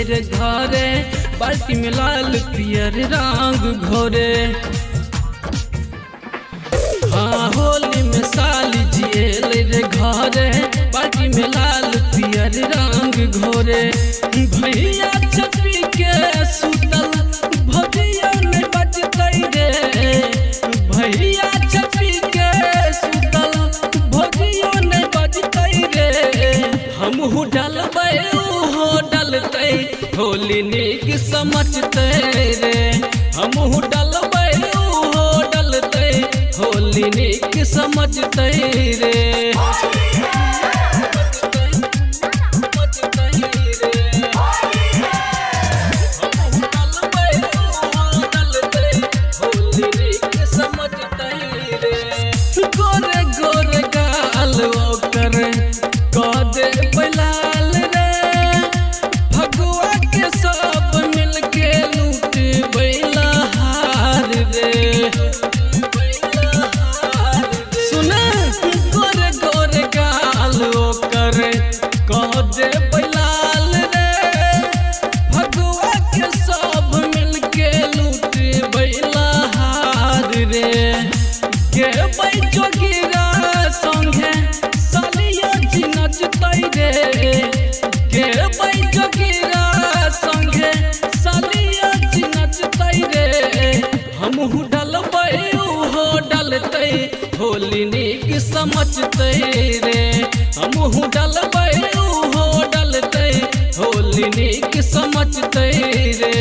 रे घरे बाल्टी में लाल पियर रंग घोरे। हाँ होली में साली जियल रे घरे बाल्टी में लाल पियर रंग घोरे। भैया छपी के सुतल भजिया नहीं बजतई रे। भैया छपी के सुतल भजिया नहीं बजतई रे। हमहू डलबै उहो डलतै होली नीक समझतै रे। हमहू डलबै उहो डलतै होली नीक समझतै रे। गोरे गोरे गाल ओकर कह दे लाल रे। भगवा के सब मिलके लूट बैलहार रे। सुन गोरे गोरे गाल ओकर कह दे लाल रे। भगवा के सब मिलके लूट बैलहार रे। के जोगिरा संगे सालिया जी नचतै रे। के जोगिरा संगे सालिया जी नचतै रे। हमहू डलबै उहो डलतै होली नीक समझतै रे। हमहू डलबै उहो डलतै होली नीक समझतै रे।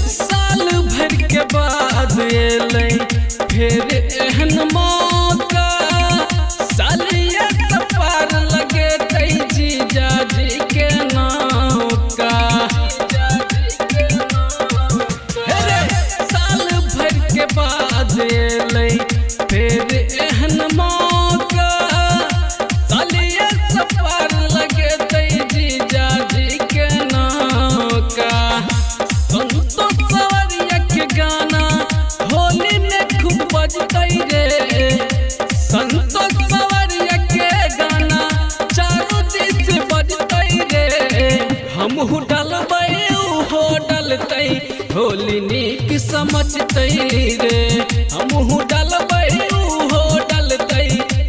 साल भर के बाद एलै फिर एहन मौका। सालिया कपार लगेतै जीजा जी के नौका। साल भर के बाद एलै फिर एहन मौका। सालिया कपार लगेतै जीजा जी के नौका। संतोष सवरिया के गाना होली में खूब बजतई रे। संतोष सवरिया के गाना चारों दिन से बजतई रे। हमहू डलबै उहो डलतै होली नीक समझतै रे। हमहू डलबै उहो डलतै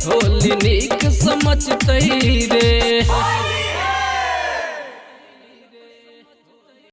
होली नीक समझतै रे।